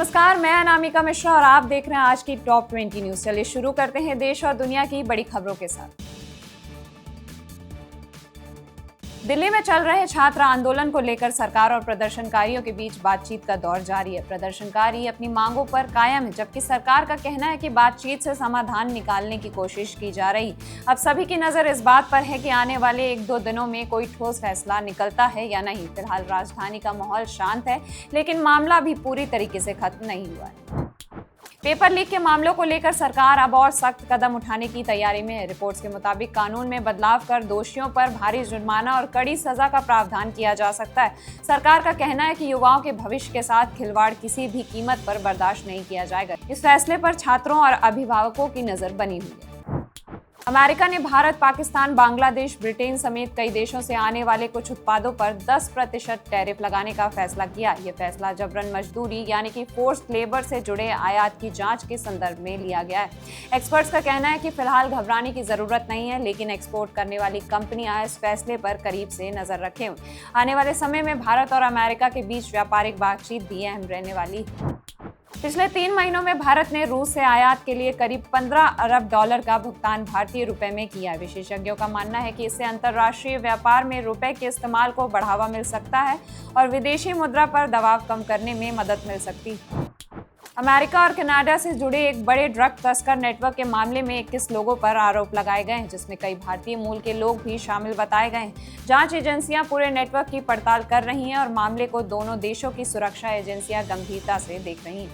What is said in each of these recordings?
नमस्कार, मैं अनामिका मिश्रा और आप देख रहे हैं आज की टॉप 20 न्यूज। चलिए शुरू करते हैं देश और दुनिया की बड़ी खबरों के साथ। दिल्ली में चल रहे छात्र आंदोलन को लेकर सरकार और प्रदर्शनकारियों के बीच बातचीत का दौर जारी है। प्रदर्शनकारी अपनी मांगों पर कायम है, जबकि सरकार का कहना है कि बातचीत से समाधान निकालने की कोशिश की जा रही। अब सभी की नजर इस बात पर है कि आने वाले 1-2 दिनों में कोई ठोस फैसला निकलता है या नहीं। फिलहाल राजधानी का माहौल शांत है, लेकिन मामला अभी पूरी तरीके से खत्म नहीं हुआ है। पेपर लीक के मामलों को लेकर सरकार अब और सख्त कदम उठाने की तैयारी में है। रिपोर्ट्स के मुताबिक कानून में बदलाव कर दोषियों पर भारी जुर्माना और कड़ी सजा का प्रावधान किया जा सकता है। सरकार का कहना है कि युवाओं के भविष्य के साथ खिलवाड़ किसी भी कीमत पर बर्दाश्त नहीं किया जाएगा। इस फैसले पर छात्रों और अभिभावकों की नजर बनी हुई है। अमेरिका ने भारत, पाकिस्तान, बांग्लादेश, ब्रिटेन समेत कई देशों से आने वाले कुछ उत्पादों पर 10% टैरिफ लगाने का फैसला किया। यह फैसला जबरन मजदूरी यानी कि फोर्स्ड लेबर से जुड़े आयात की जांच के संदर्भ में लिया गया है। एक्सपर्ट्स का कहना है कि फिलहाल घबराने की जरूरत नहीं है, लेकिन एक्सपोर्ट करने वाली कंपनियां इस फैसले पर करीब से नजर रखें। आने वाले समय में भारत और अमेरिका के बीच व्यापारिक बातचीत भी अहम रहने वाली है। पिछले 3 महीनों में भारत ने रूस से आयात के लिए करीब $15 अरब का भुगतान भारतीय रुपए में किया। विशेषज्ञों का मानना है कि इससे अंतर्राष्ट्रीय व्यापार में रुपए के इस्तेमाल को बढ़ावा मिल सकता है और विदेशी मुद्रा पर दबाव कम करने में मदद मिल सकती है। अमेरिका और कनाडा से जुड़े एक बड़े ड्रग तस्कर नेटवर्क के मामले में 21 लोगों पर आरोप लगाए गए हैं, जिसमें कई भारतीय मूल के लोग भी शामिल बताए गए हैं। जांच एजेंसियां पूरे नेटवर्क की पड़ताल कर रही हैं और मामले को दोनों देशों की सुरक्षा एजेंसियां गंभीरता से देख रही हैं।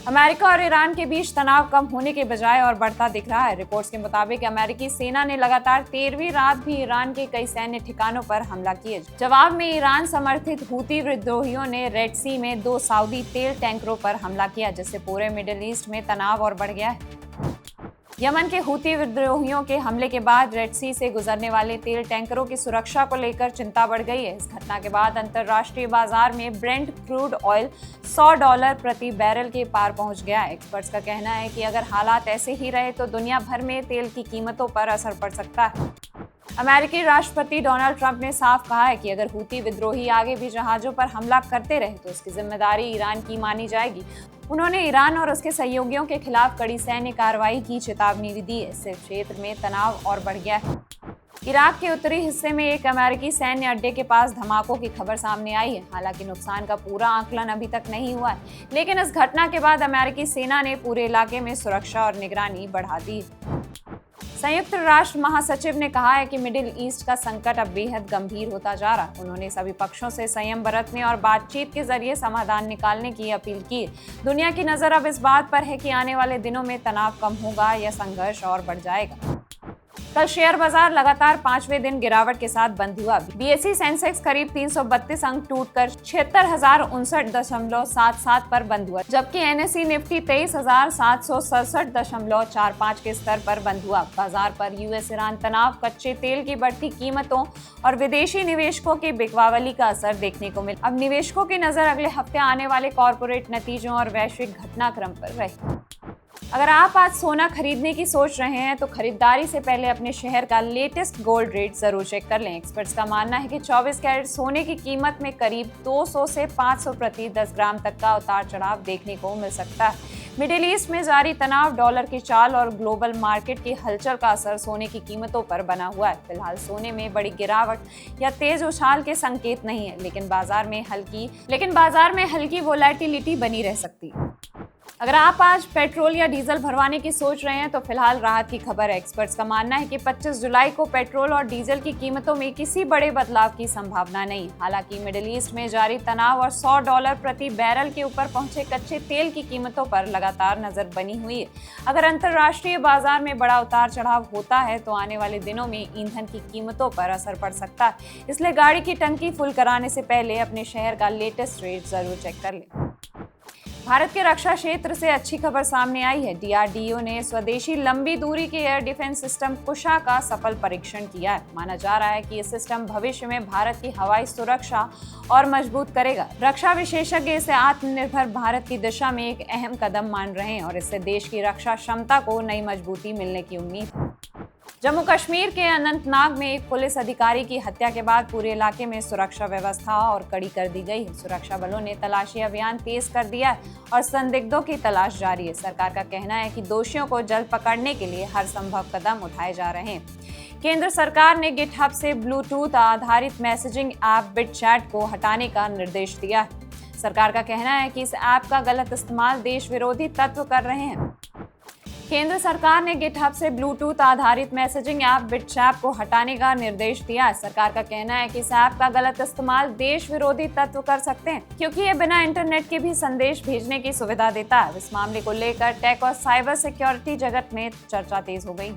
अमेरिका और ईरान के बीच तनाव कम होने के बजाय और बढ़ता दिख रहा है। रिपोर्ट्स के मुताबिक अमेरिकी सेना ने लगातार 13वीं रात भी ईरान के कई सैन्य ठिकानों पर हमला किया। जवाब में ईरान समर्थित हूती विद्रोहियों ने रेड सी में 2 सऊदी तेल टैंकरों पर हमला किया, जिससे पूरे मिडिल ईस्ट में तनाव और बढ़ गया है। यमन के हूती विद्रोहियों के हमले के बाद रेड सी से गुजरने वाले तेल टैंकरों की सुरक्षा को लेकर चिंता बढ़ गई है। इस घटना के बाद अंतर्राष्ट्रीय बाजार में ब्रेंट क्रूड ऑयल $100 प्रति बैरल के पार पहुंच गया है। एक्सपर्ट्स का कहना है कि अगर हालात ऐसे ही रहे तो दुनिया भर में तेल की कीमतों पर असर पड़ सकता है। अमेरिकी राष्ट्रपति डोनाल्ड ट्रंप ने साफ कहा है कि अगर हूती विद्रोही आगे भी जहाजों पर हमला करते रहे तो उसकी जिम्मेदारी ईरान की मानी जाएगी। उन्होंने ईरान और उसके सहयोगियों के खिलाफ कड़ी सैन्य कार्रवाई की चेतावनी भी दी है। इससे क्षेत्र में तनाव और बढ़ गया है। इराक के उत्तरी हिस्से में एक अमेरिकी सैन्य अड्डे के पास धमाकों की खबर सामने आई है। हालांकि नुकसान का पूरा आकलन अभी तक नहीं हुआ है, लेकिन इस घटना के बाद अमेरिकी सेना ने पूरे इलाके में सुरक्षा और निगरानी बढ़ा दी। संयुक्त राष्ट्र महासचिव ने कहा है कि मिडिल ईस्ट का संकट अब बेहद गंभीर होता जा रहा है। उन्होंने सभी पक्षों से संयम बरतने और बातचीत के जरिए समाधान निकालने की अपील की। दुनिया की नजर अब इस बात पर है कि आने वाले दिनों में तनाव कम होगा या संघर्ष और बढ़ जाएगा। कल शेयर बाजार लगातार 5वें दिन गिरावट के साथ बंद हुआ। बीएसई सेंसेक्स करीब 332 अंक टूटकर 76,059.77 पर बंद हुआ, जबकि एनएसई निफ्टी 23,767.45 के स्तर पर बंद हुआ। बाजार पर यूएस ईरान तनाव, कच्चे तेल की बढ़ती कीमतों और विदेशी निवेशकों की बिकवाली का असर देखने को मिला। अब निवेशकों की नजर अगले हफ्ते आने वाले कॉर्पोरेट नतीजों और वैश्विक घटनाक्रम पर रही। अगर आप आज सोना खरीदने की सोच रहे हैं तो खरीदारी से पहले अपने शहर का लेटेस्ट गोल्ड रेट जरूर चेक कर लें। एक्सपर्ट्स का मानना है कि 24 कैरेट सोने की कीमत में करीब 200 से 500 प्रति 10 ग्राम तक का उतार चढ़ाव देखने को मिल सकता है। मिडिल ईस्ट में जारी तनाव, डॉलर की चाल और ग्लोबल मार्केट की हलचल का असर सोने की कीमतों पर बना हुआ है। फिलहाल सोने में बड़ी गिरावट या तेज उछाल के संकेत नहीं है, लेकिन बाजार में हल्की वोलेटिलिटी बनी रह सकती है। अगर आप आज पेट्रोल या डीजल भरवाने की सोच रहे हैं तो फिलहाल राहत की खबर है। एक्सपर्ट्स का मानना है कि 25 जुलाई को पेट्रोल और डीजल की कीमतों में किसी बड़े बदलाव की संभावना नहीं। हालांकि मिडिल ईस्ट में जारी तनाव और $100 प्रति बैरल के ऊपर पहुंचे कच्चे तेल की कीमतों पर लगातार नजर बनी हुई है। अगर अंतर्राष्ट्रीय बाजार में बड़ा उतार चढ़ाव होता है तो आने वाले दिनों में ईंधन की कीमतों पर असर पड़ सकता है। इसलिए गाड़ी की टंकी फुल कराने से पहले अपने शहर का लेटेस्ट रेट जरूर चेक कर लें। भारत के रक्षा क्षेत्र से अच्छी खबर सामने आई है। डीआरडीओ ने स्वदेशी लंबी दूरी के एयर डिफेंस सिस्टम कुशा का सफल परीक्षण किया है। माना जा रहा है कि ये सिस्टम भविष्य में भारत की हवाई सुरक्षा और मजबूत करेगा। रक्षा विशेषज्ञ इसे आत्मनिर्भर भारत की दिशा में एक अहम कदम मान रहे हैं और इससे देश की रक्षा क्षमता को नई मजबूती मिलने की उम्मीद है। जम्मू कश्मीर के अनंतनाग में एक पुलिस अधिकारी की हत्या के बाद पूरे इलाके में सुरक्षा व्यवस्था और कड़ी कर दी गई है। सुरक्षा बलों ने तलाशी अभियान तेज कर दिया है और संदिग्धों की तलाश जारी है। सरकार का कहना है कि दोषियों को जल्द पकड़ने के लिए हर संभव कदम उठाए जा रहे हैं। केंद्र सरकार ने गिटहब से ब्लूटूथ आधारित मैसेजिंग ऐप बिटचैट को हटाने का निर्देश दिया है। सरकार का कहना है कि इस ऐप का गलत इस्तेमाल देश विरोधी तत्व कर रहे हैं। केंद्र सरकार ने गिटहब से ब्लूटूथ आधारित मैसेजिंग ऐप बिटचैट को हटाने का निर्देश दिया है। सरकार का कहना है कि इस ऐप का गलत इस्तेमाल देश विरोधी तत्व कर सकते हैं, क्योंकि ये बिना इंटरनेट के भी संदेश भेजने की सुविधा देता है। इस मामले को लेकर टेक और साइबर सिक्योरिटी जगत में चर्चा तेज हो गई।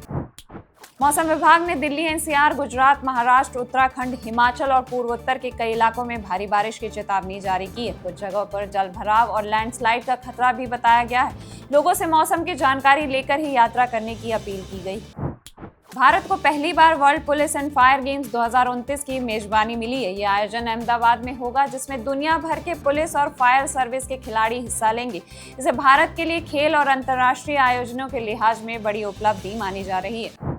मौसम विभाग ने दिल्ली, एनसीआर, गुजरात, महाराष्ट्र, उत्तराखंड, हिमाचल और पूर्वोत्तर के कई इलाकों में भारी बारिश की चेतावनी जारी की है। कुछ जगहों पर जलभराव और लैंडस्लाइड का खतरा भी बताया गया है। लोगों से मौसम की जानकारी लेकर ही यात्रा करने की अपील की गई। भारत को पहली बार world police and fire games 2029 की मेजबानी मिली है। ये आयोजन अहमदाबाद में होगा, जिसमें दुनिया भर के पुलिस और फायर सर्विस के खिलाड़ी हिस्सा लेंगे। इसे भारत के लिए खेल और अंतर्राष्ट्रीय आयोजनों के लिहाज में बड़ी उपलब्धि मानी जा रही है।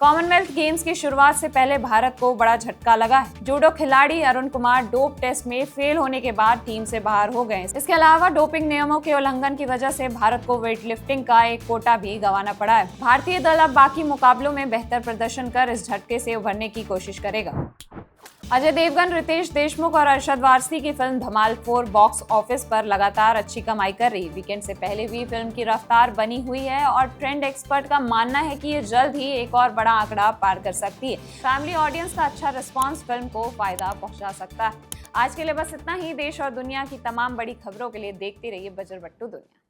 कॉमनवेल्थ गेम्स की शुरुआत से पहले भारत को बड़ा झटका लगा है। जूडो खिलाड़ी अरुण कुमार डोप टेस्ट में फेल होने के बाद टीम से बाहर हो गए। इसके अलावा डोपिंग नियमों के उल्लंघन की वजह से भारत को वेट लिफ्टिंग का एक कोटा भी गंवाना पड़ा है। भारतीय दल अब बाकी मुकाबलों में बेहतर प्रदर्शन कर इस झटके से उभरने की कोशिश करेगा। अजय देवगन, रितेश देशमुख और अरशद वारसी की फिल्म धमाल 4 बॉक्स ऑफिस पर लगातार अच्छी कमाई कर रही है। वीकेंड से पहले भी फिल्म की रफ्तार बनी हुई है और ट्रेंड एक्सपर्ट का मानना है कि ये जल्द ही एक और बड़ा आंकड़ा पार कर सकती है। फैमिली ऑडियंस का अच्छा रिस्पांस फिल्म को फायदा पहुंचा सकता है। आज के लिए बस इतना ही। देश और दुनिया की तमाम बड़ी खबरों के लिए देखते रहिए बजरबट्टू दुनिया।